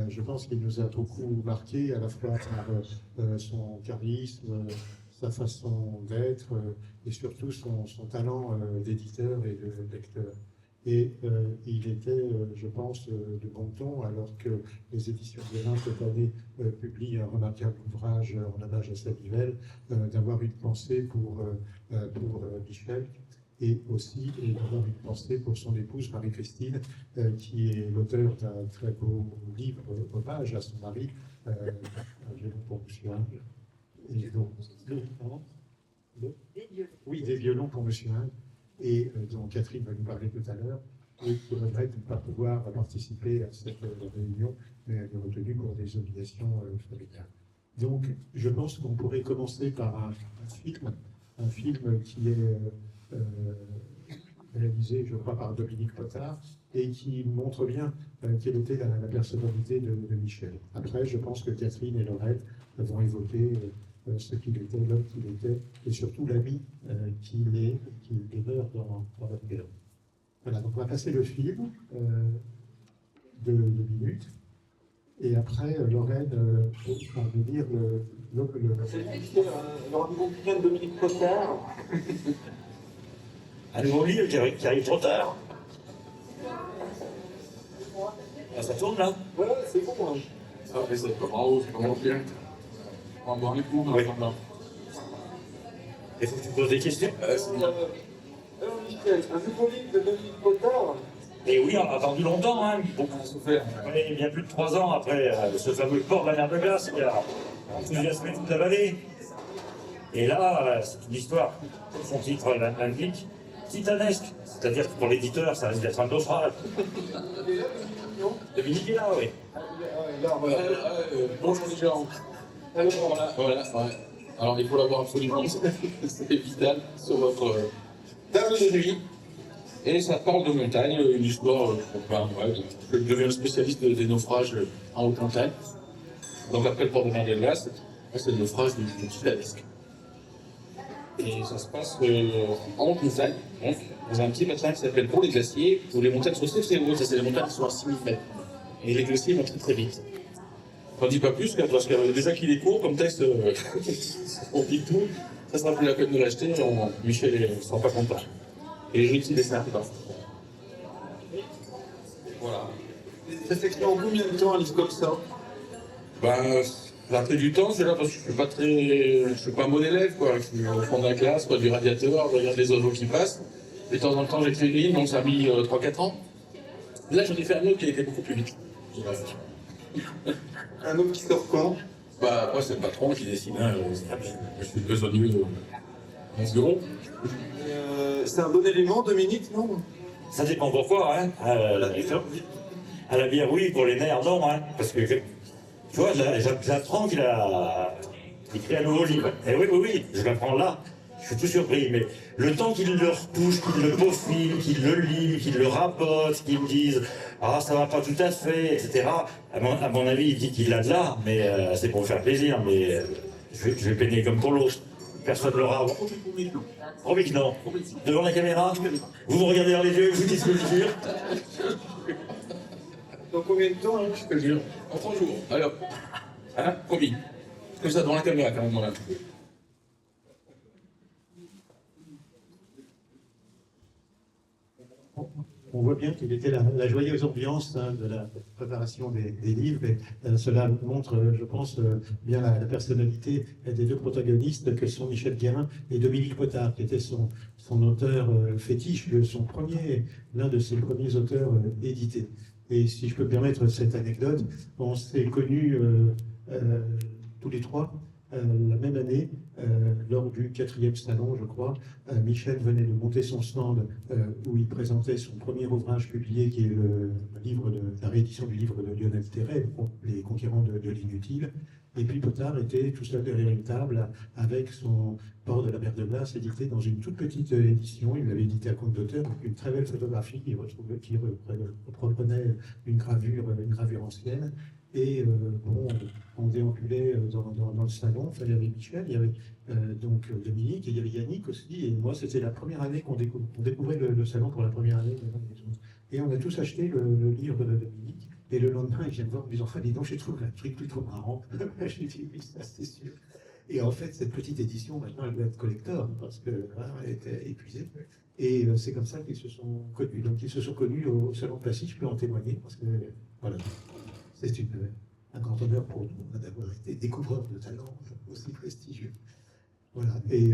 Je pense qu'il nous a beaucoup marqué, à la fois par son charisme, sa façon d'être et surtout son talent d'éditeur et de lecteur. Et il était, je pense, de bon ton, alors que les éditions Guérin cette année publient un remarquable ouvrage en hommage à Sabivelle, d'avoir une pensée pour Michel, et aussi d'avoir une pensée pour son épouse Marie-Christine, qui est l'auteur d'un très beau livre hommage à son mari, Un violon pour Monsieur Hingue. Et donc, oui, des violons pour Monsieur Hingue, et dont Catherine va nous parler tout à l'heure, et qui regrette de ne pas pouvoir participer à cette réunion, mais elle est retenue pour des obligations familiales. Donc, je pense qu'on pourrait commencer par un film qui est réalisé, je crois, par Dominique Potard, et qui montre bien quelle était la personnalité de Michel. Après, je pense que Catherine et Laurette vont évoquer ce qu'il était, l'homme qu'il était, et surtout l'ami qu'il est, qu'il demeure dans votre guerre. Voilà, donc on va passer le film de minutes, et après, Lorraine va nous dire le rendez-vous de Dominique Potard. Un nouveau livre qui arrive trop tard. Ah, ça tourne là? Ouais, c'est bon. Hein. Ça fait ça commence bien. On va boire les coups maintenant. Il faut que tu poses des questions. Alors Michel, un nouveau livre de Dominique Potard. Et oui, on a attendu longtemps, hein. Beaucoup à souffert. Oui, bien plus de 3 ans après ce fameux port de la mer de glace qui a enthousiasmé toute la vallée. Et là, c'est une histoire, son titre l'indique, titanesque. C'est-à-dire que pour l'éditeur, ça risque d'être un naufrage. Dominique est là, oui. Bonjour les gens. Alors voilà, ouais. Alors il faut l'avoir absolument, c'est vital sur votre table de nuit. Et ça parle de montagne, une histoire, je deviens le spécialiste des naufrages en haute montagne. Donc après le port de mer de glace, c'est le naufrage du Titanesque. Et ça se passe en haute montagne, donc, dans un petit matelas qui s'appelle Pont des Glaciers, où les montagnes sont très hautes, c'est des montagnes qui sont à 6000 mètres. Et les glaciers vont très très vite. On ne dit pas plus, parce que déjà qu'il est court, comme texte, on dit tout, ça sera plus la peine de l'acheter, Michel ne sera pas content. Et les gens qui dessinent dedans. Voilà. Ça s'écrit en combien de temps un livre comme ça? Ça a pris du temps, c'est là parce que je suis pas un bon élève, quoi. Je suis au fond de la classe, près du radiateur, je regarde les oiseaux qui passent. Et de temps en temps, j'écris une ligne, donc ça a mis 3-4 ans. Là, j'en ai fait un autre qui a été beaucoup plus vite. Un autre qui sort quand? Moi, c'est le patron qui dessine. Je suis besogneux de mon bureau. C'est un bon élément, Dominique, non? Ça dépend pourquoi, hein. À la bière, oui, pour les nerfs, non, hein. Parce que, tu vois, j'apprends qu'il a écrit un nouveau livre. Et oui, je l'apprends là. Je suis tout surpris, mais le temps qu'il le repousse, qu'il le peaufine, qu'il le lit, qu'il le rabote, qu'il me dise « Ah, ça va pas tout à fait », etc. À mon avis, il dit qu'il l'a de l'art, mais c'est pour me faire plaisir, mais je vais peiner comme pour l'autre. Personne ne l'aura. Promis que non. Devant la caméra, vous me regardez dans les yeux et vous dites ce que je jure. Dans combien de temps, hein? Je te le jure. En 3 jours. Alors, hein, promis. Comme ça, devant la caméra, quand même, voilà. On voit bien qu'il était la joyeuse ambiance de la préparation des livres, et cela montre, je pense, bien la personnalité des deux protagonistes que sont Michel Guérin et Dominique Potard, qui était son auteur fétiche, l'un de ses premiers auteurs édités. Et si je peux me permettre cette anecdote, on s'est connus tous les trois la même année, lors du 4e salon, je crois. Michel venait de monter son stand où il présentait son premier ouvrage publié, qui est la réédition du livre de Lionel Terray, Les Conquérants de l'inutile. Et puis Potard était tout seul derrière une table avec son Port de la mer de glace, édité dans une toute petite édition. Il l'avait édité à compte d'auteur, avec une très belle photographie qui reprenait une gravure ancienne. Et on déambulait dans le salon. Enfin, il y avait Michel, il y avait donc Dominique, et il y avait Yannick aussi. Et moi, c'était la première année qu'on découvrait le salon pour la première année. Et on a tous acheté le livre de Dominique. Et le lendemain, il vient me voir en me disant, enfin, dis donc, j'ai trouvé un truc plutôt marrant. Je lui dis, oui, ça, c'est sûr. Et en fait, cette petite édition, maintenant, elle doit être collector, parce qu'elle était épuisée. Et c'est comme ça qu'ils se sont connus. Donc, ils se sont connus au Salon de Passy, je peux en témoigner, parce que, voilà, c'est un grand honneur pour nous d'avoir été découvreurs de talents aussi prestigieux. Voilà. Et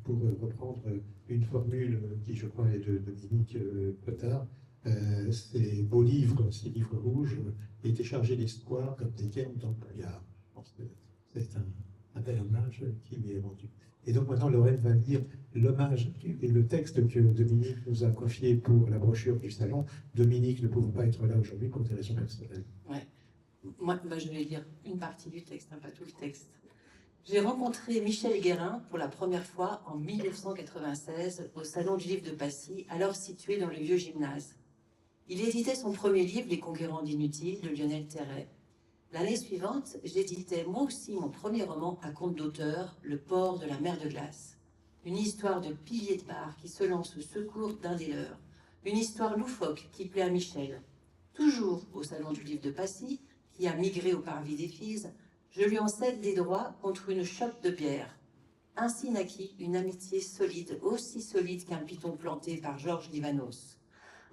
pour reprendre une formule qui, je crois, est de Dominique Potard, ces beaux livres, ces livres rouges, étaient chargés d'espoir comme des cairns dans le brouillard. Je pense que c'est un bel hommage qui lui est rendu. Et donc maintenant, Lorraine va lire l'hommage et le texte que Dominique nous a confié pour la brochure du salon. Dominique ne pouvait pas être là aujourd'hui pour des raisons personnelles. Ouais. Moi, je vais lire une partie du texte, hein, pas tout le texte. J'ai rencontré Michel Guérin pour la première fois en 1996 au Salon du Livre de Passy, alors situé dans le vieux gymnase. Il éditait son premier livre, Les Conquérants d'inutiles, de Lionel Terray. L'année suivante, j'éditais moi aussi mon premier roman à compte d'auteur, Le port de la mer de glace. Une histoire de pilier de bar qui se lance au secours d'un des leurs. Une histoire loufoque qui plaît à Michel. Toujours au Salon du Livre de Passy, qui a migré au Parvis des Filles, je lui en cède des droits contre une chope de bière. Ainsi naquit une amitié solide, aussi solide qu'un piton planté par Georges Livanos.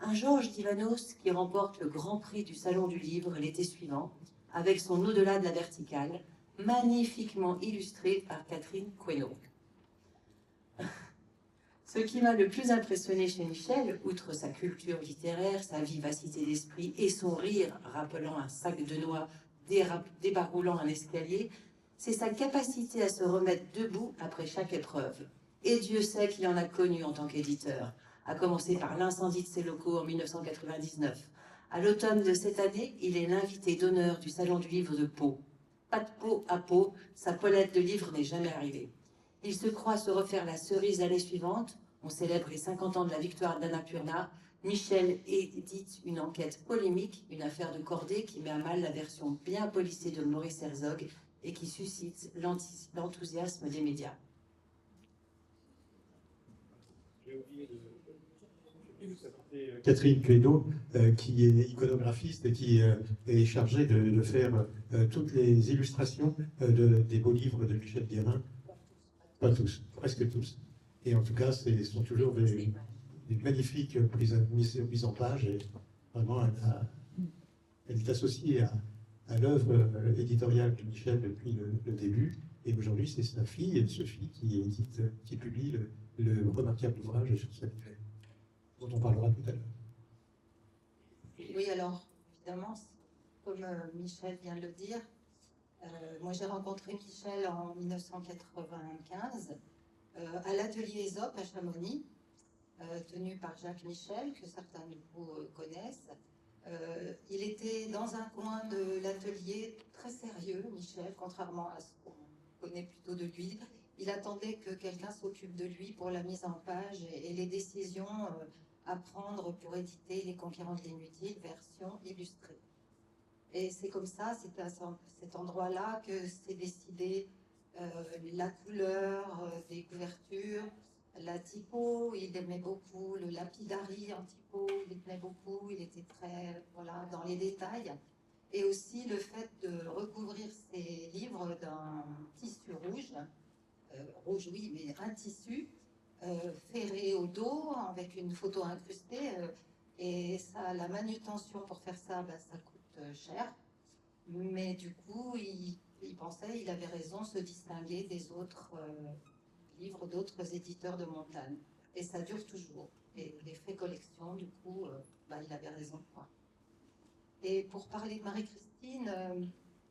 Un Georges Livanos qui remporte le Grand Prix du Salon du Livre l'été suivant, avec son Au-delà de la verticale, magnifiquement illustré par Catherine Queneau. Ce qui m'a le plus impressionné chez Michel, outre sa culture littéraire, sa vivacité d'esprit et son rire rappelant un sac de noix débarroulant un escalier, c'est sa capacité à se remettre debout après chaque épreuve. Et Dieu sait qu'il en a connu en tant qu'éditeur, à commencer par l'incendie de ses locaux en 1999. À l'automne de cette année, il est l'invité d'honneur du Salon du Livre de Pau. Pas de Pau à Pau, sa Paulette de livre n'est jamais arrivée. Il se croit se refaire la cerise l'année suivante. On célèbre les 50 ans de la victoire d'Annapurna. Michel édite une enquête polémique, une affaire de cordée qui met à mal la version bien polissée de Maurice Herzog et qui suscite l'enthousiasme des médias. Catherine Queneau, qui est iconographiste et qui est chargée de faire toutes les illustrations des beaux livres de Michel Guérin. Pas tous, presque tous. Et en tout cas, ce sont toujours des magnifiques mises en page. Et vraiment, elle est associée à l'œuvre éditoriale de Michel depuis le début. Et aujourd'hui, c'est sa fille, Sophie, qui publie le remarquable ouvrage sur sa vie, dont on parlera tout à l'heure. Oui, alors, évidemment, comme Michel vient de le dire, moi j'ai rencontré Michel en 1995 à l'atelier Ésope à Chamonix, tenu par Jacques Michel, que certains de vous connaissent. Il était dans un coin de l'atelier très sérieux, Michel, contrairement à ce qu'on connaît plutôt de lui. Il attendait que quelqu'un s'occupe de lui pour la mise en page et les décisions à prendre pour éditer Les Conquérants de l'inutile, version illustrée. Et c'est comme ça, c'est à cet endroit-là que s'est décidé la couleur des couvertures, la typo, il aimait beaucoup le lapidari en typo, il aimait beaucoup, il était très dans les détails. Et aussi le fait de recouvrir ses livres d'un tissu rouge, rouge oui, mais un tissu ferré au dos avec une photo incrustée. Et ça, la manutention pour faire ça, ça coûte cher. Mais du coup, il pensait, il avait raison, se distinguer des autres livres d'autres éditeurs de montagne. Et ça dure toujours. Et les frais collection, du coup, il avait raison. Et pour parler de Marie-Christine,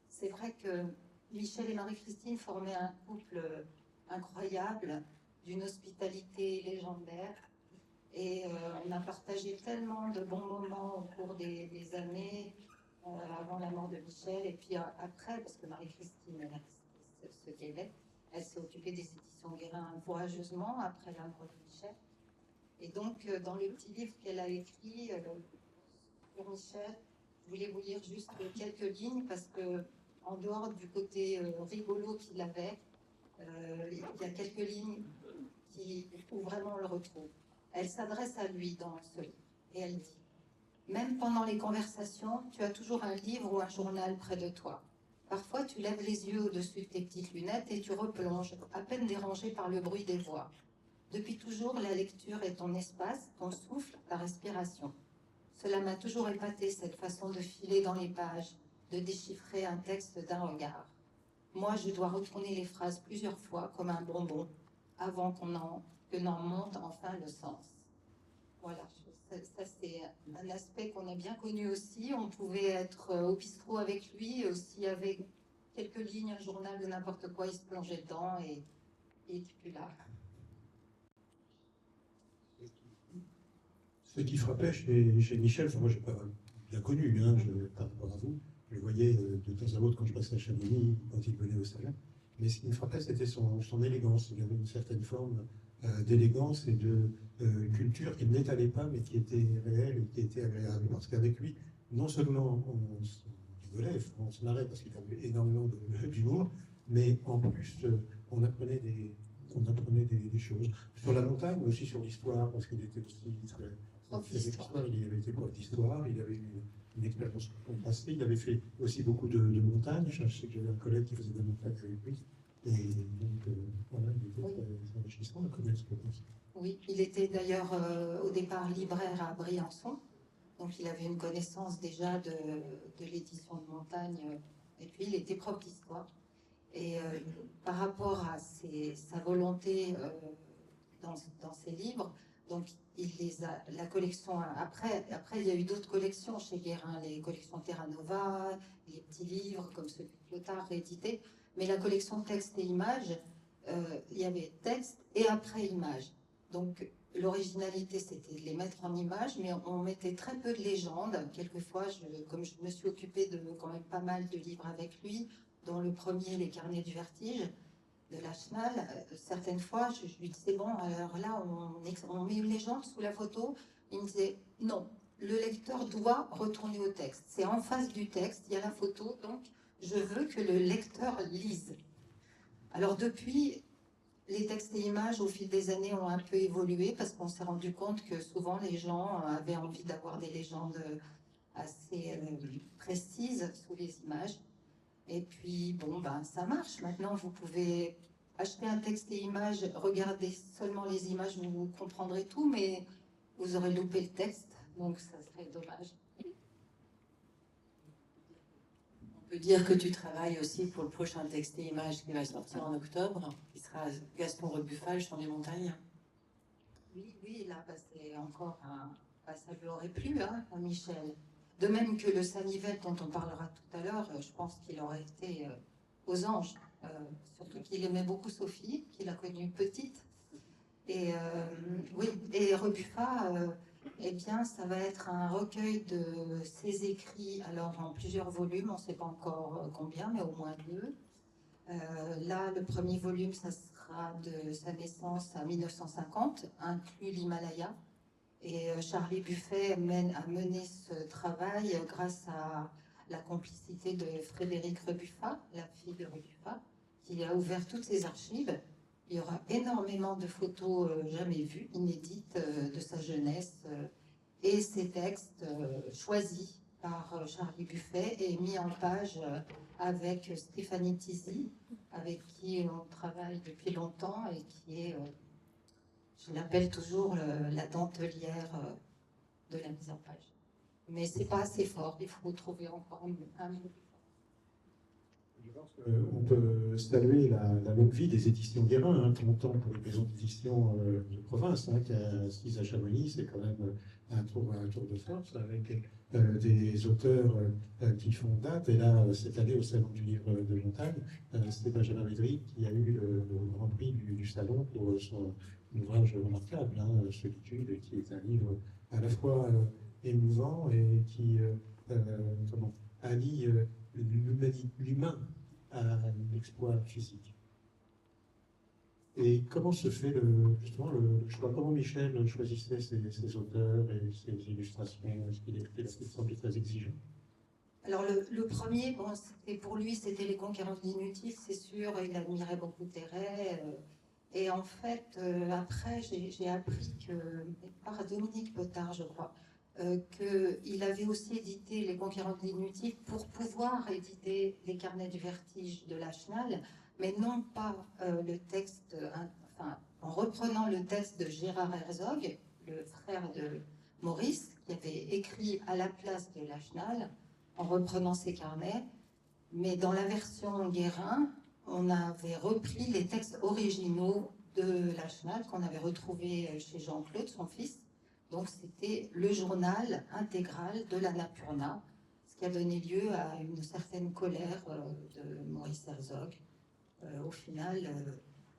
c'est vrai que Michel et Marie-Christine formaient un couple incroyable, d'une hospitalité légendaire. Et on a partagé tellement de bons moments au cours des années, avant la mort de Michel, et puis après, parce que Marie-Christine, ce qu'elle est, elle s'est occupée des éditions Guérin courageusement après la mort de Michel. Et donc, dans le petit livre qu'elle a écrit sur Michel, je voulais vous lire juste quelques lignes, parce que en dehors du côté rigolo qu'il avait, il y a quelques lignes où vraiment on le retrouve. Elle s'adresse à lui dans ce livre, et elle dit: Même pendant les conversations, tu as toujours un livre ou un journal près de toi. Parfois, tu lèves les yeux au-dessus de tes petites lunettes et tu replonges, à peine dérangé par le bruit des voix. Depuis toujours, la lecture est ton espace, ton souffle, ta respiration. Cela m'a toujours épaté, cette façon de filer dans les pages, de déchiffrer un texte d'un regard. Moi, je dois retourner les phrases plusieurs fois comme un bonbon, avant que n'en monte enfin le sens. Voilà, ça c'est un aspect qu'on a bien connu aussi. On pouvait être au bistrot avec lui, aussi avec quelques lignes, un journal ou n'importe quoi, il se plongeait dedans et il n'était plus là. Ce qui frappait chez Michel, enfin, moi je n'ai pas bien connu, hein, par rapport à vous, je le voyais de temps à autre quand je passais à Chamonix, quand il venait au salon, mais ce qui me frappait c'était son élégance. Il avait une certaine forme d'élégance et de culture qui n'étalait pas, mais qui était réelle et qui était agréable. Parce qu'avec lui, non seulement on rigolait, on se marrait parce qu'il avait énormément d'humour, mais en plus on apprenait des choses sur la montagne, mais aussi sur l'histoire, parce qu'il était aussi très il avait été prof d'histoire, il avait une expérience passée, il avait fait aussi beaucoup de montagne. Je sais que j'avais un collègue qui faisait de la montagne avec lui. Et donc, voilà, il était très enrichissant à connaître, je pense. Oui, il était d'ailleurs au départ libraire à Briançon, donc il avait une connaissance déjà de l'édition de montagne, et puis il était prof d'histoire. Et par rapport à sa volonté dans ses livres, donc il les a, la collection, après il y a eu d'autres collections chez Guérin, les collections Terra Nova, les petits livres comme celui de Clothard réédité, mais la collection texte et images, il y avait texte et après images. Donc l'originalité c'était de les mettre en images, mais on mettait très peu de légendes. Quelquefois, comme je me suis occupée de quand même pas mal de livres avec lui, dont le premier, Les Carnets du Vertige, de Lachenal, certaines fois, je lui disais, bon, alors là, on met une légende sous la photo. Il me disait, non, le lecteur doit retourner au texte. C'est en face du texte, il y a la photo, donc je veux que le lecteur lise. Alors depuis, les textes et images, au fil des années, ont un peu évolué parce qu'on s'est rendu compte que souvent, les gens avaient envie d'avoir des légendes assez précises sous les images. Et puis, bon, ben, ça marche. Maintenant, vous pouvez acheter un texte et images, regarder seulement les images, vous comprendrez tout, mais vous aurez loupé le texte, donc ça serait dommage. On peut dire que tu travailles aussi pour le prochain texte et images qui va sortir en octobre, qui sera Gaston Rebuffal, Chant des montagnes. Oui, là, bah, c'est encore un... Bah, ça lui aurait plu, hein, à Michel. De même que le Sanivelle dont on parlera tout à l'heure, je pense qu'il aurait été aux anges. Surtout qu'il aimait beaucoup Sophie, qu'il a connue petite. Et oui, et Rebuffa, eh bien, ça va être un recueil de ses écrits, alors en plusieurs volumes, on ne sait pas encore combien, mais au moins 2. Là, le premier volume, ça sera de sa naissance à 1950, inclus l'Himalaya. Et Charlie Buffet a mené ce travail grâce à la complicité de Frédéric Rebuffa, la fille de Rebuffa, qui a ouvert toutes ses archives. Il y aura énormément de photos jamais vues, inédites de sa jeunesse, et ces textes choisis par Charlie Buffet et mis en page avec Stéphanie Tizy, avec qui on travaille depuis longtemps et qui est... je l'appelle toujours la dentelière de la mise en page. Mais c'est pas assez fort, il faut trouver encore un mot. Je pense qu'on peut saluer la longue vie des éditions Guérin, hein, 30 ans pour les maisons d'édition de province, hein, qui a assise à Chamonix, c'est quand même un tour de force avec des auteurs qui font date. Et là, cette année, au Salon du Livre de Montagne, c'est Benjamin Médry qui a eu le grand prix du Salon pour son ouvrage remarquable, hein, Solitude, qui est un livre à la fois émouvant et qui allie l'humain à l'exploit physique. Et comment se fait justement le choix? Comment Michel choisissait ses auteurs et ses illustrations? Est-ce qu'il semblait très exigeant? Alors le premier, bon, pour lui, c'était Les Conquérants inutiles, c'est sûr, il admirait beaucoup Terray. Et en fait, après, j'ai appris que, par Dominique Potard, je crois, qu'il avait aussi édité Les Conquérants de l'inutile pour pouvoir éditer Les Carnets du Vertige de Lachenal, mais non pas le texte, enfin, en reprenant le texte de Gérard Herzog, le frère de Maurice, qui avait écrit à la place de Lachenal, en reprenant ses carnets. Mais dans la version Guérin, on avait repris les textes originaux de Lachenal qu'on avait retrouvés chez Jean-Claude, son fils. Donc c'était le journal intégral de l'Annapurna, ce qui a donné lieu à une certaine colère de Maurice Herzog. Au final,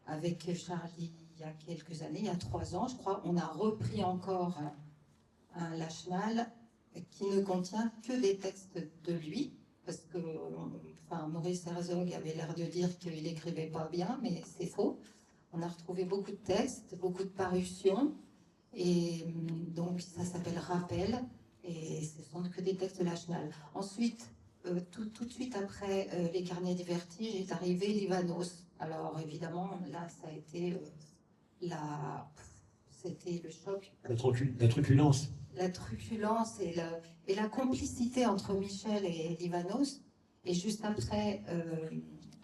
avec Charlie, il y a quelques années, il y a 3 ans, je crois, on a repris encore un Lachenal qui ne contient que des textes de lui, parce que Maurice Herzog avait l'air de dire qu'il n'écrivait pas bien, mais c'est faux. On a retrouvé beaucoup de textes, beaucoup de parutions, et donc ça s'appelle Rappel, et ce sont que des textes de Lachenal. Ensuite, tout de suite après les carnets du vertige est arrivé Livanos. Alors évidemment, là, ça a été c'était le choc. La truculence. La truculence et la complicité entre Michel et Livanos. Et juste après,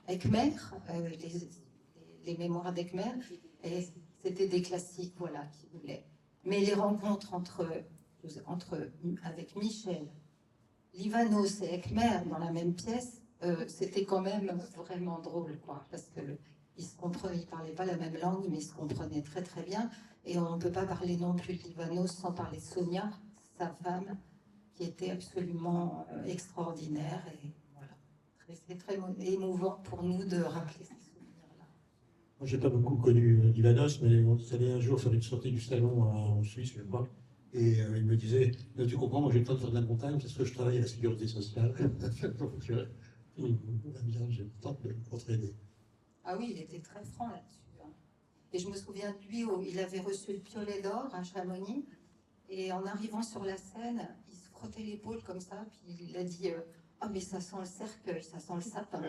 Ekmer, les mémoires d'Ekmer, et c'était des classiques, voilà, qui voulaient. Mais les rencontres avec Michel, Livanos et Ekmer dans la même pièce, c'était quand même vraiment drôle, quoi, parce que ils ne parlaient pas la même langue, mais ils se comprenaient très très bien. Et on ne peut pas parler non plus de Livanos sans parler de Sonia, sa femme, qui était absolument extraordinaire. Et voilà, c'est très émouvant pour nous de rappeler ces souvenirs-là. Moi, j'ai pas beaucoup connu Livanos, mais on est allé un jour faire une sortie du salon en Suisse, je crois. Et il me disait, tu comprends, moi j'ai le temps de faire de la montagne parce que je travaille à la sécurité sociale. Donc, bien, j'ai le temps de m'entraîner. Ah oui, il était très franc là-dessus. Hein. Et je me souviens de lui, il avait reçu le Piolet d'Or à Chamonix. Et en arrivant sur la scène, il se frottait l'épaule comme ça, puis il a dit ah, mais ça sent le cercueil, ça sent le sapin.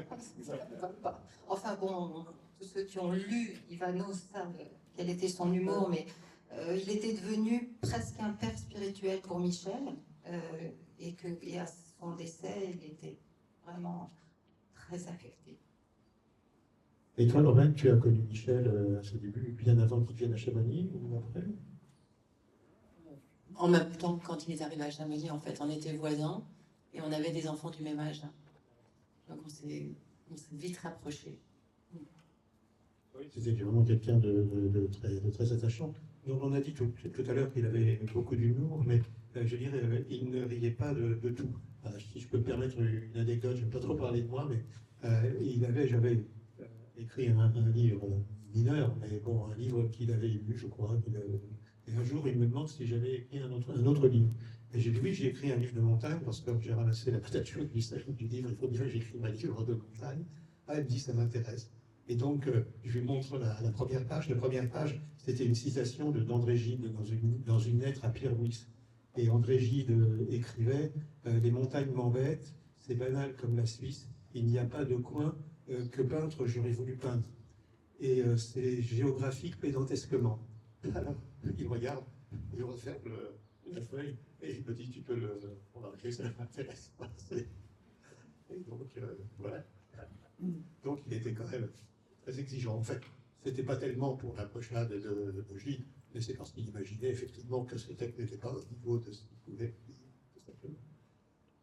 Ça va pas. Enfin bon, tous ceux qui ont lu Livanos savent quel était son humour, mais il était devenu presque un père spirituel pour Michel, et à son décès, il était vraiment très affecté. Et toi, Lorraine, tu as connu Michel à ses débuts, bien avant qu'il vienne à Chamonix ou après? En même temps, quand il est arrivé à Chamonix, en fait, on était voisins et on avait des enfants du même âge. Donc on s'est vite rapprochés. Oui, c'était vraiment quelqu'un de très attachant. Donc on a dit tout à l'heure qu'il avait beaucoup d'humour, mais je dirais, il ne riait pas de tout. Si je peux me permettre une anecdote, je ne vais pas trop parler de moi, mais j'avais écrit un livre mineur, mais bon, un livre qu'il avait lu, je crois. Et un jour, il me demande si j'avais écrit un autre livre. Et j'ai dit oui, j'ai écrit un livre de montagne, parce que comme j'ai ramassé la patature du livre, il faut bien que j'écrive un livre de montagne. Ah, il me dit, ça m'intéresse. Et donc, je lui montre la première page. La première page, c'était une citation d'André Gide dans une lettre à Pierre Wuix. Et André Gide écrivait les montagnes m'embêtent, c'est banal comme la Suisse, il n'y a pas de coin que peintre j'aurais voulu peindre. Et c'est géographique pédantesquement. Alors, il regarde, il referme la feuille et il me dit, tu peux le remarquer, ça m'intéresse pas. Et donc, voilà. Donc, il était quand même très exigeant. En fait, c'était pas tellement pour la pochade de Gide, mais c'est parce qu'il imaginait effectivement que ce texte n'était pas au niveau de ce qu'il pouvait dire, tout simplement.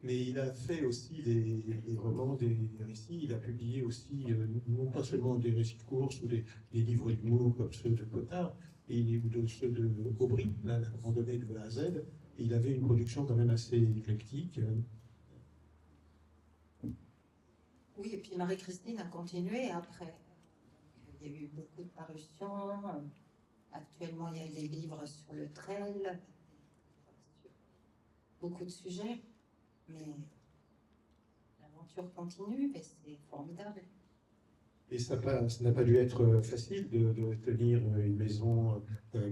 Mais il a fait aussi des romans, des récits. Il a publié aussi, non pas seulement des récits de course ou des livres d'humour comme ceux de Cotard, ou de ceux de Aubry, la randonnée de A à Z. Et il avait une production quand même assez éclectique. Oui, et puis Marie-Christine a continué après. Il y a eu beaucoup de parutions. Actuellement, il y a des livres sur le trail, sur beaucoup de sujets. Mais l'aventure continue et c'est formidable. Et ça n'a pas dû être facile de tenir une maison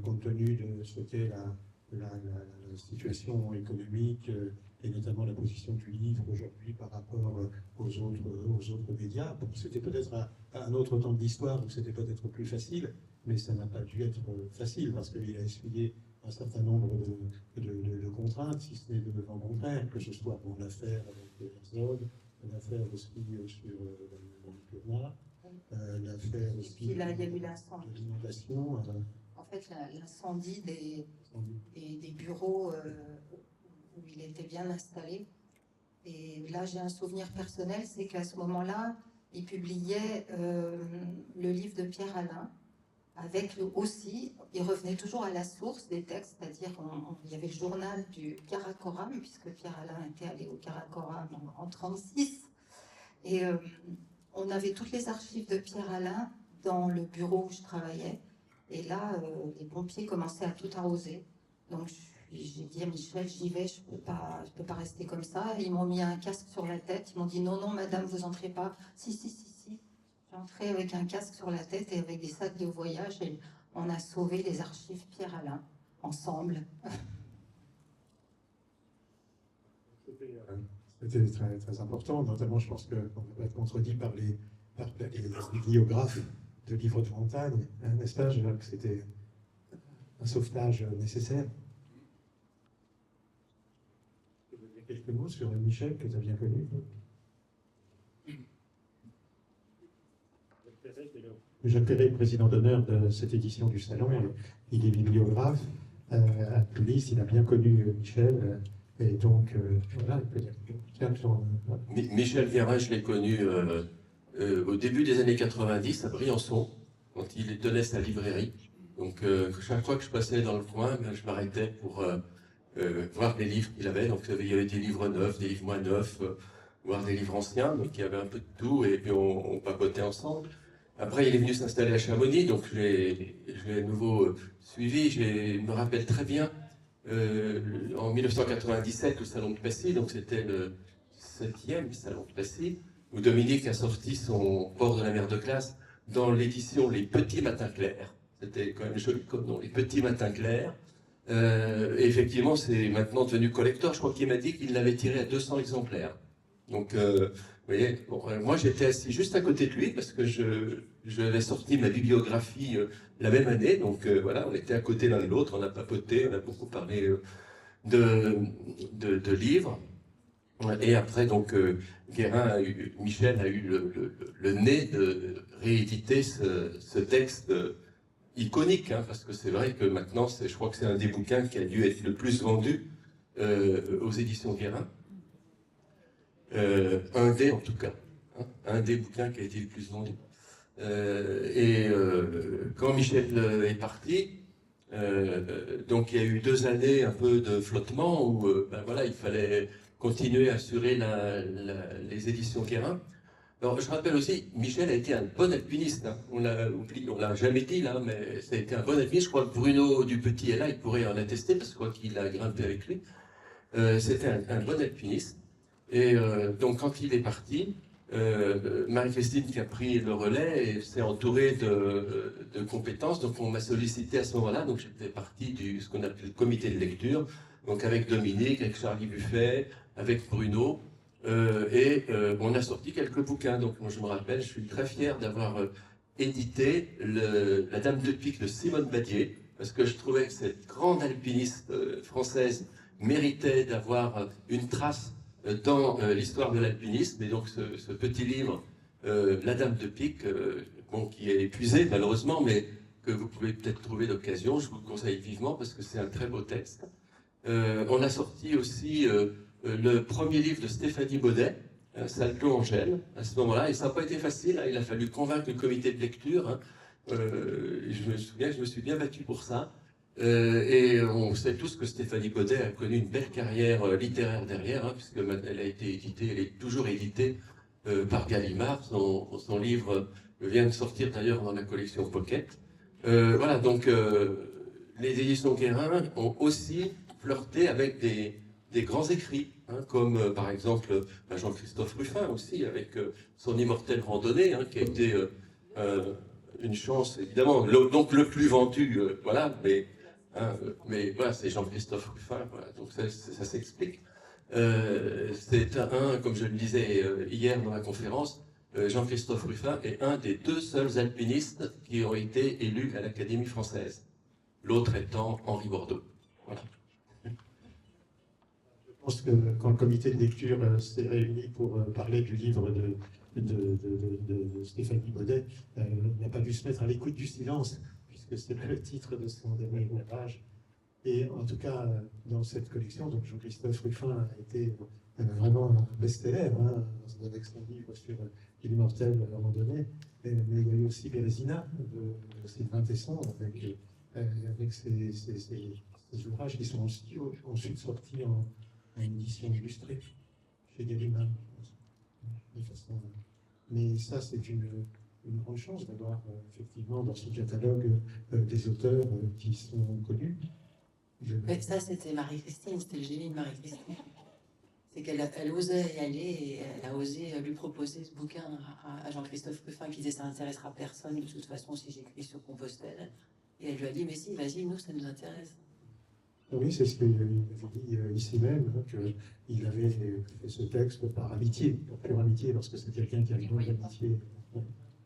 compte tenu de ce qu'est la situation économique et notamment la position du livre aujourd'hui par rapport aux autres médias. Bon, c'était peut-être à un autre temps de l'histoire où c'était peut-être plus facile, mais ça n'a pas dû être facile parce qu'il a essuyé un certain nombre de contraintes, si ce n'est de vent contraire, que ce soit pour l'affaire avec Herzog, l'affaire aussi sur l'Anapurna, l'affaire aussi Puis là, il y a eu de l'incendie. l'inondation. En fait, l'incendie des bureaux où il était bien installé. Et là, j'ai un souvenir personnel, c'est qu'à ce moment-là, il publiait le livre de Pierre Alain, avec aussi, il revenait toujours à la source des textes, c'est-à-dire il y avait le journal du Karakoram, puisque Pierre Alain était allé au Karakoram en 1936, et on avait toutes les archives de Pierre Alain dans le bureau où je travaillais, et là, les pompiers commençaient à tout arroser. Donc j'ai dit à Michel, j'y vais, je peux pas rester comme ça. Ils m'ont mis un casque sur la tête, ils m'ont dit non, madame, vous entrez pas. Si. J'entrais avec un casque sur la tête et avec des sacs de voyage et on a sauvé les archives Pierre Alain, ensemble. C'était très, très important, notamment je pense qu'on ne va pas être contredit par les bibliographes de livres de montagne, hein, n'est-ce pas? Je dirais que c'était un sauvetage nécessaire. Vous avez quelques mots sur Michel que tu as bien connu? Jacques Perret est président d'honneur de cette édition du Salon. Il est bibliographe. À Toulouse, il a bien connu Michel. Et donc, voilà, il peut dire. Michel Guérin, je l'ai connu au début des années 90 à Briançon, quand il tenait sa librairie. Donc, chaque fois que je passais dans le coin, je m'arrêtais pour voir les livres qu'il avait. Donc, il y avait des livres neufs, des livres moins neufs, voire des livres anciens. Donc, il y avait un peu de tout. Et puis, on papotait ensemble. Après, il est venu s'installer à Chamonix, donc je l'ai à nouveau suivi. Je me rappelle très bien, en 1997, le Salon de Passy, donc c'était le 7e Salon de Passy, où Dominique a sorti son Port de la mer de glace dans l'édition Les Petits Matins Clairs. C'était quand même joli comme nom, Les Petits Matins Clairs. Et effectivement, c'est maintenant devenu collector. Je crois qu'il m'a dit qu'il l'avait tiré à 200 exemplaires. Donc, vous voyez, bon, moi j'étais assis juste à côté de lui parce que je avais sorti ma bibliographie la même année, donc voilà, on était à côté l'un de l'autre, on a papoté, on a beaucoup parlé de livres. Et après, donc, Michel a eu le nez de rééditer ce texte iconique, hein, parce que c'est vrai que maintenant, je crois que c'est un des bouquins qui a dû être le plus vendu aux éditions Guérin. Un des en tout cas, hein, un des bouquins qui a été le plus vendu. Quand Michel est parti, donc il y a eu 2 années un peu de flottement où ben voilà, il fallait continuer à assurer les éditions Guérin. Alors je rappelle aussi, Michel a été un bon alpiniste, hein. On l'a jamais dit là, mais ça a été un bon alpiniste. Je crois que Bruno Dupetit est là, il pourrait en attester parce que je crois qu'il a grimpé avec lui. C'était un bon alpiniste. Et donc quand il est parti, Marie-Christine qui a pris le relais s'est entourée de compétences. Donc on m'a sollicité à ce moment-là. Donc j'étais parti ce qu'on appelle le comité de lecture. Donc avec Dominique, avec Charlie Buffet, avec Bruno. On a sorti quelques bouquins. Donc moi, je me rappelle, je suis très fier d'avoir édité La Dame de Pique de Simone Badier. Parce que je trouvais que cette grande alpiniste française méritait d'avoir une trace dans l'histoire de l'alpinisme. Et donc ce petit livre, La Dame de Pique, qui est épuisé malheureusement, mais que vous pouvez peut-être trouver d'occasion, je vous le conseille vivement parce que c'est un très beau texte. On a sorti aussi le premier livre de Stéphanie Baudet, Salto Angèle, à ce moment-là, et ça n'a pas été facile, hein, il a fallu convaincre le comité de lecture, hein. Je me souviens que je me suis bien battu pour ça. Et on sait tous que Stéphanie Baudet a connu une belle carrière littéraire derrière, hein, puisqu'elle a été éditée, elle est toujours éditée par Gallimard. Son livre vient de sortir d'ailleurs dans la collection Pocket. Voilà, donc les éditions Guérin ont aussi flirté avec des grands écrits, hein, comme par exemple Jean-Christophe Ruffin aussi, avec son Immortelle Randonnée, hein, qui a été une chance, évidemment, donc le plus vendu, voilà, mais voilà, c'est Jean-Christophe Ruffin, voilà, donc ça s'explique. C'est comme je le disais hier dans la conférence, Jean-Christophe Ruffin est un des 2 seuls alpinistes qui ont été élus à l'Académie française, l'autre étant Henri Bordeaux. Voilà. Je pense que quand le comité de lecture s'est réuni pour parler du livre de Stéphanie Baudet, il n'a pas dû se mettre à l'écoute du silence, puisque c'est le titre de son dernier ouvrage. Et en tout cas, dans cette collection, donc Jean-Christophe Ruffin a été vraiment un best-seller, hein, avec son livre sur l'immortel Randonnée. Mais il y a eu aussi Bérésina de Sylvain Tesson, avec ses ouvrages qui sont aussi ensuite sortis en édition illustrée chez Gallimard. Mais ça, c'est une grande chance d'avoir effectivement dans son catalogue des auteurs qui sont connus. Mais ça, c'était Marie-Christine, c'était le génie de Marie-Christine. C'est qu'elle osait y aller et elle a osé lui proposer ce bouquin à Jean-Christophe Ruffin qui disait ça n'intéressera personne de toute façon si j'écris sur Compostelle. Et elle lui a dit mais si, vas-y, nous ça nous intéresse. Oui, c'est ce qu'il avait dit ici même, hein, qu'il avait fait ce texte par amitié, pour pure amitié, parce que c'est quelqu'un qui a une grande amitié.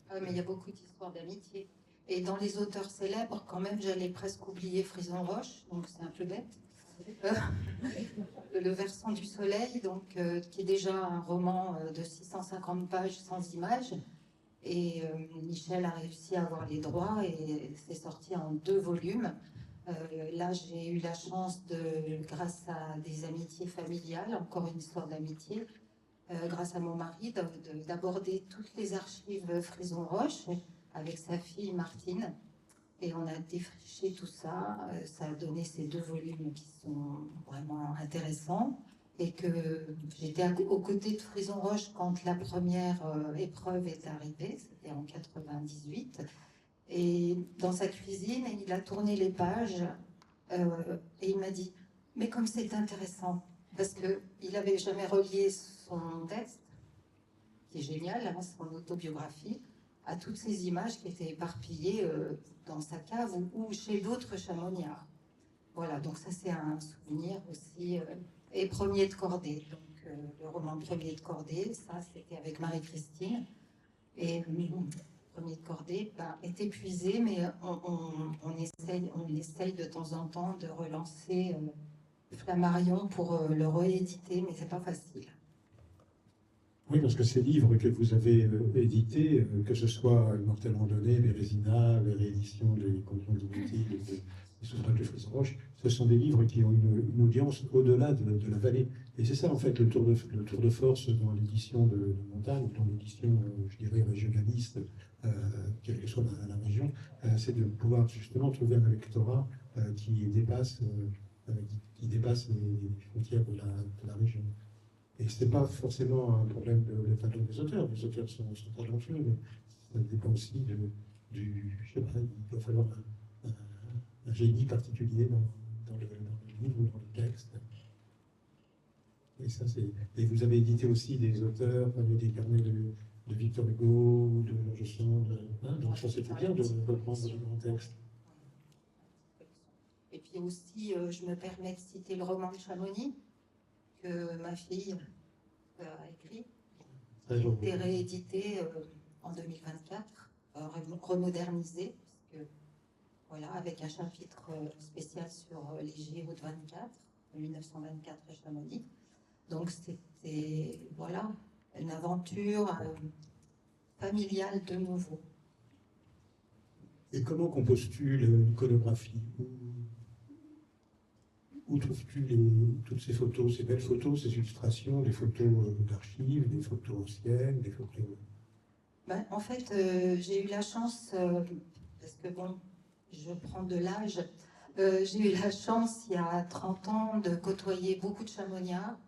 Ah, mais il y a beaucoup d'histoires d'amitié. Et dans les auteurs célèbres, quand même, j'allais presque oublier Frison Roche, donc c'est un peu bête. Le Versant du Soleil, donc, qui est déjà un roman de 650 pages sans images. Et Michel a réussi à avoir les droits et c'est sorti en 2 volumes. Là, j'ai eu la chance, grâce à des amitiés familiales, encore une histoire d'amitié, grâce à mon mari, d'aborder toutes les archives Frison Roche avec sa fille Martine. Et on a défriché tout ça. Ça a donné ces 2 volumes qui sont vraiment intéressants. Et que j'étais aux côtés de Frison Roche quand la première épreuve est arrivée, c'était en 98. Et dans sa cuisine, il a tourné les pages et il m'a dit « Mais comme c'est intéressant !» Parce qu'il n'avait jamais relié son texte, qui est génial, hein, son autobiographie, à toutes ces images qui étaient éparpillées dans sa cave ou chez d'autres chamoniards. Voilà, donc ça c'est un souvenir aussi. Et Premier de Cordée, donc le roman Premier de Cordée, ça c'était avec Marie-Christine. Et Premier de Cordée est épuisé, mais on essaye de temps en temps de relancer Flammarion pour le rééditer, mais c'est pas facile. Oui, parce que ces livres que vous avez édités, que ce soit Immortel Randonnée, Bérésina, les rééditions des Contrôles inutiles, les ouvrages de Frison Roche, ce sont des livres qui ont une audience au-delà de la vallée. Et c'est ça, en fait, le tour de force dans l'édition de montagne, dans l'édition, je dirais, régionaliste, quelle que soit la région, c'est de pouvoir justement trouver un lectorat qui dépasse les frontières de la région. Et ce n'est pas forcément un problème de talent des auteurs. Les auteurs sont talentueux, mais ça dépend aussi je sais pas, il doit falloir un génie particulier dans le livre ou dans le texte. Et ça, et vous avez édité aussi des auteurs, des carnets de Victor Hugo ou de Georges Sand. Donc ça, c'était bien de reprendre le grand texte. Et puis aussi, je me permets de citer le roman de Chamonix, que ma fille a écrit, qui a été réédité en 2024, remodernisé, puisque, voilà, avec un chapitre spécial sur les JO de 24, 1924 à Chamonix. Donc c'était, voilà, une aventure familiale de nouveau. Et comment composes-tu l'iconographie? Où trouves-tu toutes ces photos, ces belles photos, ces illustrations, des photos d'archives, des photos anciennes, des photos... En fait, j'ai eu la chance, parce que bon, je prends de l'âge, j'ai eu la chance, il y a 30 ans, de côtoyer beaucoup de chamoniards.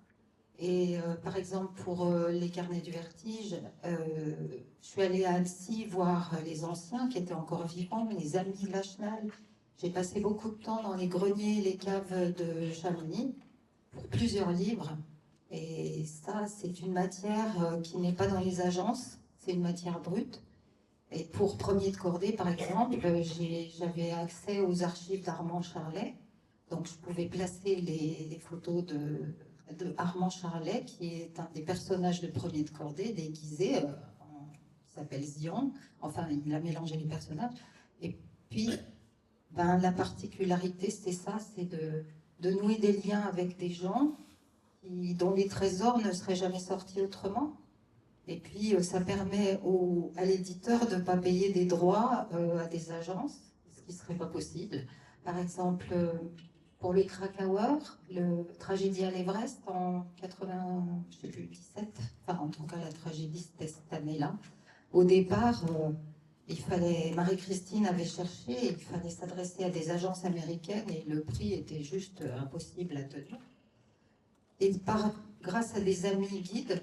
Et par exemple, pour les carnets du vertige, je suis allée à Annecy voir les anciens qui étaient encore vivants, les amis de Lachenal. J'ai passé beaucoup de temps dans les greniers, les caves de Chamonix pour plusieurs livres. Et ça, c'est une matière qui n'est pas dans les agences, c'est une matière brute. Et pour Premier de Cordée, par exemple, j'avais accès aux archives d'Armand Charlet. Donc je pouvais placer les photos de Armand Charlet, qui est un des personnages de Premier de Cordée, déguisé, qui s'appelle Zion. Enfin, il a mélangé les personnages. Et puis... la particularité, c'est ça, c'est de nouer des liens avec des gens dont les trésors ne seraient jamais sortis autrement. Et puis, ça permet à l'éditeur de ne pas payer des droits à des agences, ce qui ne serait pas possible. Par exemple, pour le Krakauer, le tragédie à l'Everest en 80, je sais plus, 17, enfin en tout cas la tragédie c'était cette année-là. Au départ, Marie-Christine avait cherché, il fallait s'adresser à des agences américaines et le prix était juste impossible à tenir. Et grâce à des amis guides,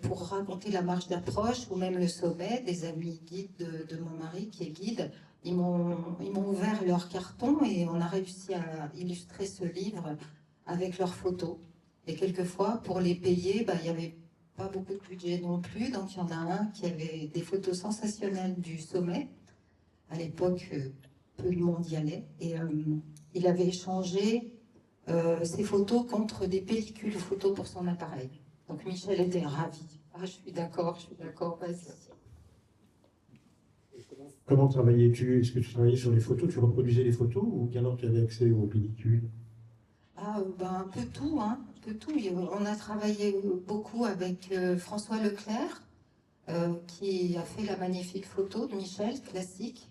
pour raconter la marche d'approche ou même le sommet, des amis guides de mon mari qui est guide, ils m'ont ouvert leur carton et on a réussi à illustrer ce livre avec leurs photos. Et quelquefois, pour les payer, il n'y avait pas beaucoup de budget non plus, donc il y en a un qui avait des photos sensationnelles du sommet. À l'époque, peu de monde y allait. Et il avait échangé ces photos contre des pellicules photos pour son appareil. Donc Michel était ravi. Ah, je suis d'accord, vas-y. Comment travaillais-tu? Est-ce que tu travaillais sur les photos? Tu reproduisais les photos ou bien alors tu avais accès aux pellicules? Ah, un peu tout, hein. Un peu tout. On a travaillé beaucoup avec François Leclerc, qui a fait la magnifique photo de Michel, classique.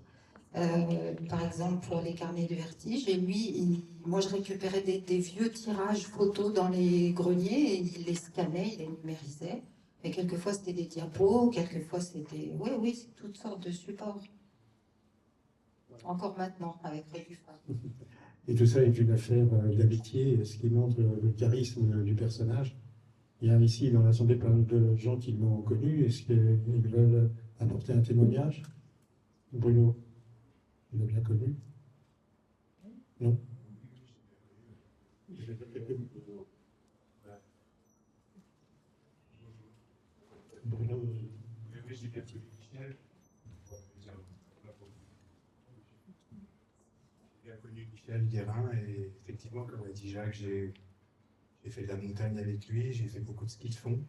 Par exemple pour les carnets de vertige. Et lui, moi je récupérais des vieux tirages photos dans les greniers et il les scannait, il les numérisait. Et quelquefois c'était des diapos, quelquefois c'était... Oui, c'est toutes sortes de supports. Encore maintenant, avec Rébuffat. Et tout ça est une affaire d'amitié, ce qui montre le charisme du personnage. Il y a ici dans l'Assemblée plein de gens qui l'ont connu. Est-ce qu'ils veulent apporter un témoignage? Bruno, tu l'as bien connu? Non? Bruno, j'ai perçu Michel. J'ai bien connu Michel Guérin et effectivement, comme a dit Jacques, j'ai fait de la montagne avec lui, j'ai fait beaucoup de ski de fond.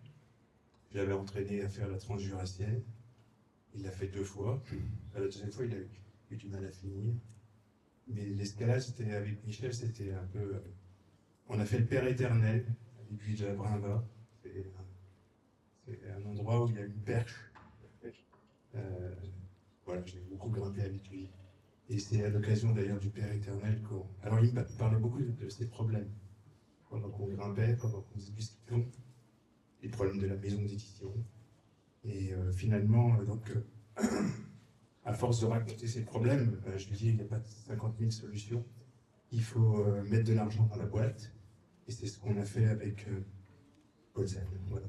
Je l'avais entraîné à faire la transjurassienne. Il l'a fait 2 fois. La deuxième fois, il a eu du mal à finir. Mais l'escalade, c'était avec Michel, c'était un peu... On a fait le Père éternel, à l'aiguille de la Brinva. C'est un endroit où il y a une perche. Voilà, j'ai beaucoup grimpé avec lui. Et c'est à l'occasion d'ailleurs du Père éternel qu'on... Alors il me parlait beaucoup de ses problèmes. Pendant qu'on grimpait, pendant qu'on faisait du ski de fond, les problèmes de la maison d'édition. Et finalement, à force de raconter ses problèmes, je lui dis il n'y a pas 50 000 solutions. Il faut mettre de l'argent dans la boîte. Et c'est ce qu'on a fait avec Paulsen. Voilà.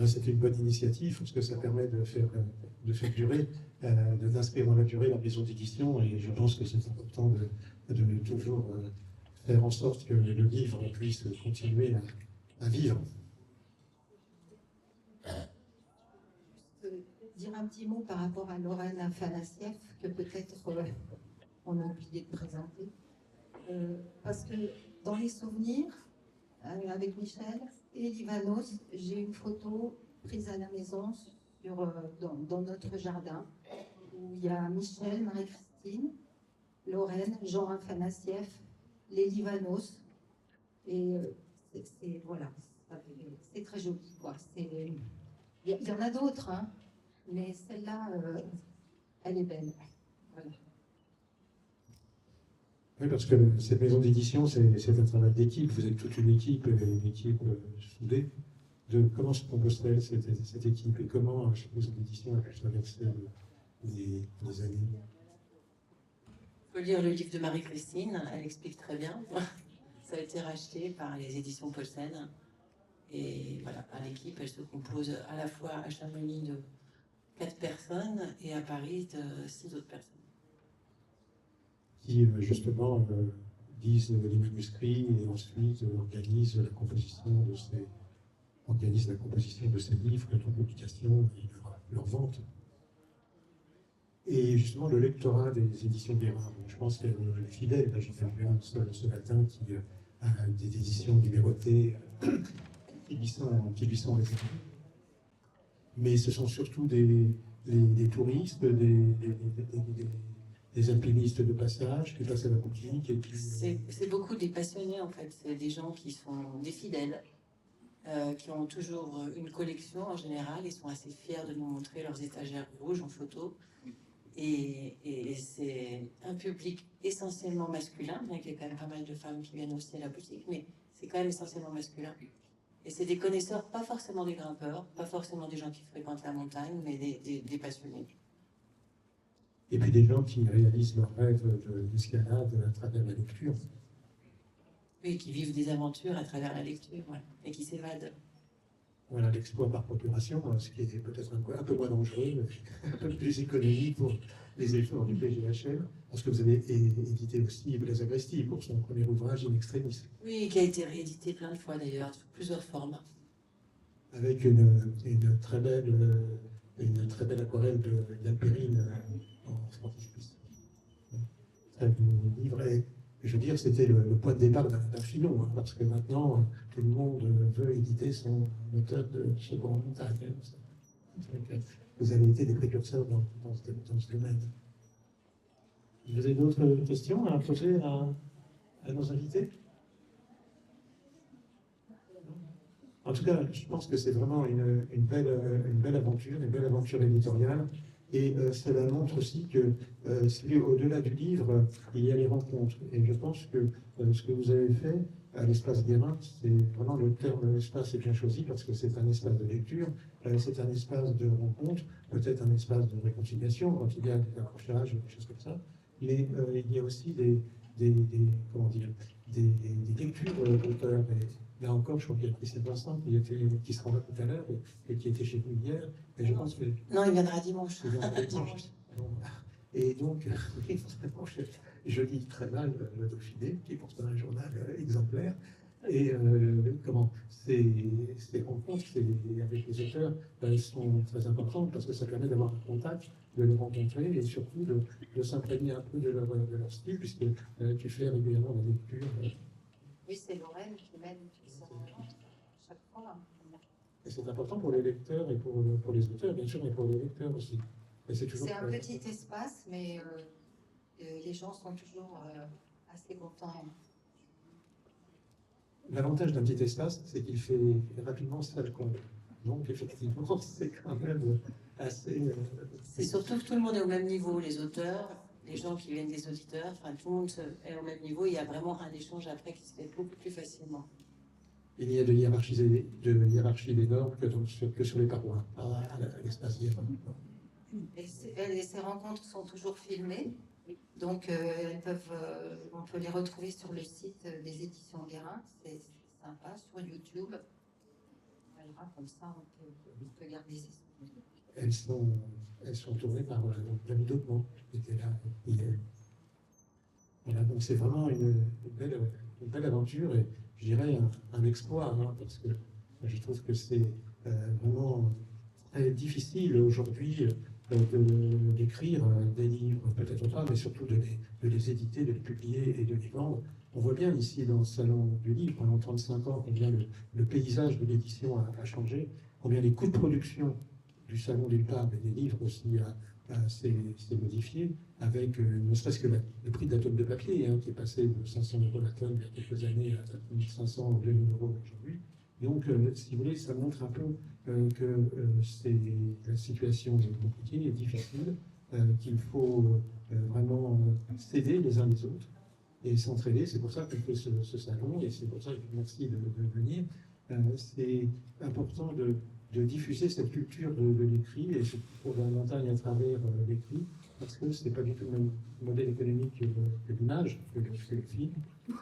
C'est une bonne initiative parce que ça permet de faire durer, d'inscrire dans la durée la maison d'édition. Et je pense que c'est important de toujours faire en sorte que le livre puisse continuer à vivre. Dire un petit mot par rapport à Lorraine Afanassieff, que peut-être on a oublié de présenter. Parce que dans les souvenirs, avec Michel et Livanos, j'ai une photo prise à la maison dans notre jardin, où il y a Michel, Marie-Christine, Lorraine, Jean Afanassieff, les Livanos, et voilà, c'est très joli, quoi. Il y en a d'autres, hein, mais celle-là, elle est belle. Voilà. Oui, parce que cette maison d'édition, c'est un travail d'équipe. Vous êtes toute une équipe soudée. Comment se compose-t-elle, cette équipe, et comment cette maison d'édition a pu traverser les années? Il faut lire le livre de Marie-Christine, elle explique très bien. Ça a été racheté par les éditions Paulsen. Et voilà, à l'équipe, elle se compose à la fois à Chamonix de 4 personnes et à Paris de 6 autres personnes. Qui, justement, lisent les manuscrits et ensuite organisent la composition de ces livres, leur publication et leur vente. Et justement, le lectorat des éditions Guérin, je pense qu'elle est fidèle. J'ai vu un ce matin qui a des éditions numérotées qui lui sont réservées. Mais ce sont surtout des touristes, des alpinistes de passage qui passent à la boutique et puis... C'est beaucoup des passionnés en fait, c'est des gens qui sont des fidèles, qui ont toujours une collection en général, ils sont assez fiers de nous montrer leurs étagères rouges en photo. Et c'est un public essentiellement masculin, bien qu'il y ait quand même pas mal de femmes qui viennent aussi à la boutique, mais c'est quand même essentiellement masculin. Et c'est des connaisseurs, pas forcément des grimpeurs, pas forcément des gens qui fréquentent la montagne, mais des passionnés. Et puis des gens qui réalisent leur rêve d'escalade à travers la lecture. Oui, qui vivent des aventures à travers la lecture, ouais, et qui s'évadent. Voilà, l'exploit par procuration, ce qui est peut-être un peu moins dangereux, un peu plus économique pour les efforts du PGHM, parce que vous avez édité aussi Blaise Agresti pour son premier ouvrage In Extremis. Oui, qui a été réédité plein de fois d'ailleurs, sous plusieurs formats. Avec une très belle aquarelle d'Alpérine en frontispice. Très beau livre. Et je veux dire, c'était le point de départ d'un filon, hein, parce que maintenant, tout le monde veut éditer son auteur de seconde montagne. Vous avez été des précurseurs dans ce domaine. Vous avez d'autres questions à poser à nos invités? En tout cas, je pense que c'est vraiment une belle aventure éditoriale. Et cela montre aussi que, au-delà du livre, il y a les rencontres. Et je pense que ce que vous avez fait à l'espace Guérin, c'est vraiment le terme espace est bien choisi parce que c'est un espace de lecture, c'est un espace de rencontre, peut-être un espace de réconciliation quand il y a des accrochages, des choses comme ça. Mais il y a aussi des lectures d'auteurs. Là encore, je crois qu'il y a Christian Vincent qui sera là tout à l'heure et qui était chez nous hier. Et je pense que... Non, il viendra dimanche. Il viendra dimanche. Et donc, je lis très mal le Dauphiné, qui est pourtant un journal exemplaire. Et ces rencontres avec les auteurs sont très importantes parce que ça permet d'avoir un contact, de les rencontrer et surtout de s'imprégner un peu de leur style, puisque tu fais régulièrement la lecture. Oui, c'est Lorraine qui mène chaque fois. Et c'est important pour les lecteurs et pour les auteurs, bien sûr, mais pour les lecteurs aussi. C'est un petit espace, mais les gens sont toujours assez contents. L'avantage d'un petit espace, c'est qu'il fait rapidement salle comble. Donc, effectivement, c'est quand même assez... C'est surtout que tout le monde est au même niveau, les auteurs, les gens qui viennent des auditeurs, enfin tout le monde est au même niveau. Il y a vraiment un échange après qui se fait beaucoup plus facilement. Il y a de hiérarchie des normes que sur les parois, à l'espace Guérin. Et ces rencontres sont toujours filmées, donc on peut les retrouver sur le site des éditions Guérin. C'est sympa, sur YouTube. Voilà, comme ça, on peut garder ces souvenirs. Elles sont tournées par Jamie Dautement, qui était là hier. Voilà, donc c'est vraiment une belle aventure et je dirais un exploit, hein, parce que je trouve que c'est vraiment très difficile aujourd'hui d'écrire des livres, peut-être pas, mais surtout de les éditer, de les publier et de les vendre. On voit bien ici dans le salon du livre, pendant 35 ans, combien le paysage de l'édition a changé, combien les coûts de production du salon d'une part, mais des livres aussi s'est modifié, avec ne serait-ce que le prix de la tonne de papier, hein, qui est passé de 500 € la tonne il y a quelques années à 1500 ou 2000 € aujourd'hui. Donc, si vous voulez, ça montre un peu que la situation est compliquée et difficile, qu'il faut vraiment s'aider les uns les autres et s'entraider. C'est pour ça qu'on fait ce salon et c'est pour ça que je vous remercie de venir. C'est important de diffuser cette culture de l'écrit et pour la montagne à travers l'écrit, parce que ce n'est pas du tout le même modèle économique que l'image, que le film. Et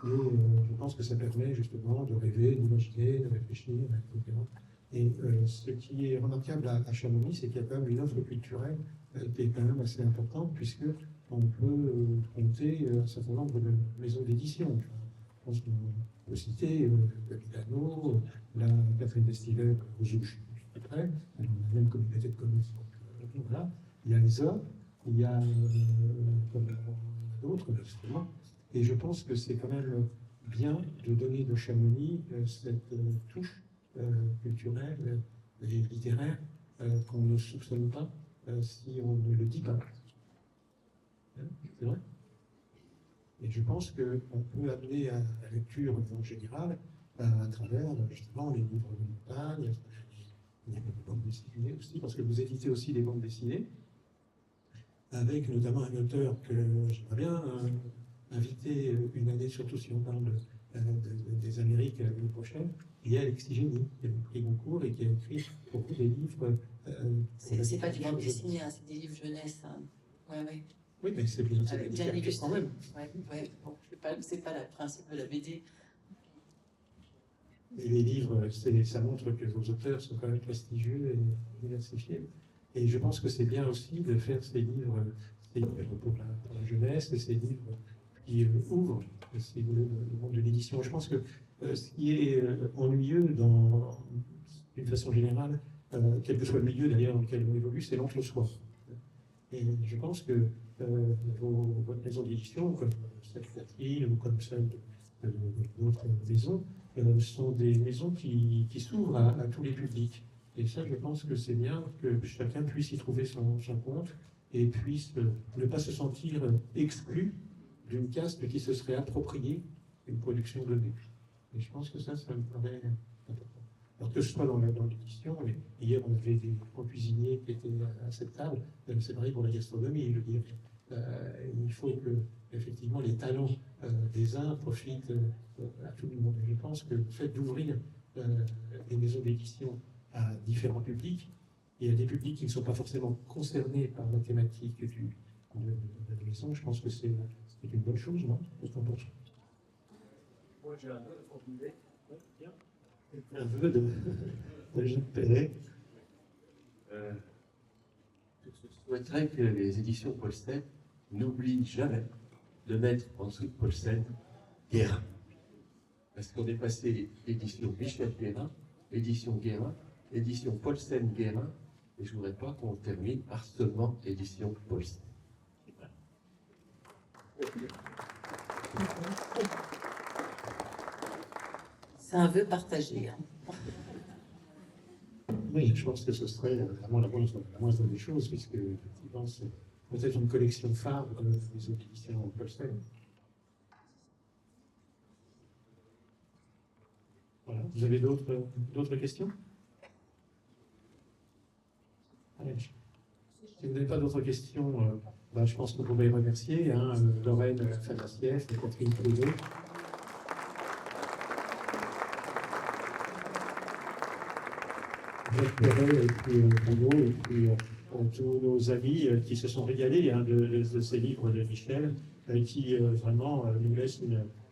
je pense que ça permet justement de rêver, d'imaginer, de réfléchir, etc. Et ce qui est remarquable à Chamonix, c'est qu'il y a quand même une offre culturelle qui est quand même assez importante, puisqu'on peut compter un certain nombre de maisons d'édition. Je pense qu'on peut citer la Milano, la Catherine Destillet aux Ouches, près, la même communauté de commerce. Donc voilà, il y a les hommes, il y a comme d'autres, justement. Et je pense que c'est quand même bien de donner de Chamonix cette touche culturelle et littéraire qu'on ne soupçonne pas si on ne le dit pas. C'est vrai. Et je pense qu'on peut amener à la lecture en général à travers justement les livres de montagne, les bandes dessinées aussi, parce que vous éditez aussi des bandes dessinées, avec notamment un auteur que j'aimerais bien inviter une année, surtout si on parle des Amériques l'année prochaine, qui est Alexis Génie, qui a pris Goncourt et qui a écrit beaucoup des livres. C'est pas du bande dessinée, hein, c'est des livres jeunesse. Hein. Ouais, ouais. Oui, mais c'est bien Bien illustré. quand même. Ouais, ouais. Bon, c'est pas le principe de la BD. Et les livres, ça montre que vos auteurs sont quand même prestigieux et diversifiés. Et je pense que c'est bien aussi de faire ces livres pour la jeunesse et ces livres qui ouvrent, si vous voulez, le monde de l'édition. Je pense que ce qui est ennuyeux d'une façon générale, quel que soit le milieu d'ailleurs dans lequel on évolue, c'est l'entre-soi. Et je pense que votre maison d'édition, comme celle de Catherine ou comme celle d'autres maisons, sont des maisons qui s'ouvrent à tous les publics. Et ça, je pense que c'est bien que chacun puisse y trouver son compte et puisse ne pas se sentir exclu d'une caste qui se serait appropriée une production donnée. Et je pense que ça me paraît important. Alors que ce soit dans l'édition, mais hier on avait des cuisiniers qui étaient à cette table, c'est pareil pour la gastronomie, je veux dire. Il faut que, effectivement, les talents des uns profitent à tout le monde. Et je pense que le fait d'ouvrir des maisons d'édition à différents publics, et à des publics qui ne sont pas forcément concernés par la thématique de la maison, je pense que c'est une bonne chose, non? Moi, j'ai un vœu de formuler. Un vœu de Jacques Perret. Je souhaiterais que les éditions Paulsen n'oublient jamais de mettre en dessous de Paulsen Guérin. Parce qu'on est passé édition Michel Guérin, édition Guérin, édition Paulsen Guérin, et je ne voudrais pas qu'on termine par seulement édition Paulsen. C'est un vœu partagé. Hein. Oui, je pense que ce serait vraiment la moindre des choses, puisque effectivement, c'est peut-être une collection phare des éditions Paulsen. Voilà. Vous avez d'autres questions? Allez. Si vous n'avez pas d'autres questions, je pense que vous pouvez remercier Lorraine Fanassieff et Catherine Cloudet. Jacques Perret et puis Bruno et puis tous nos amis qui se sont régalés de ces livres de Michel, qui vraiment nous laissent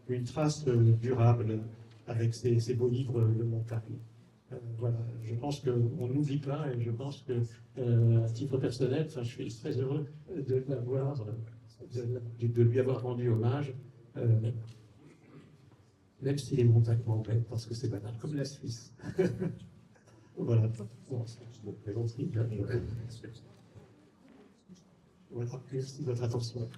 une trace durable avec ces beaux livres de montagne. Voilà, je pense qu'on n'oublie pas et je pense que, à titre personnel, je suis très heureux de lui avoir rendu hommage, même si les montagnes m'embêtent, parce que c'est banal, comme la Suisse. Voilà, bon, je me plaisanterie. Voilà, merci de votre attention.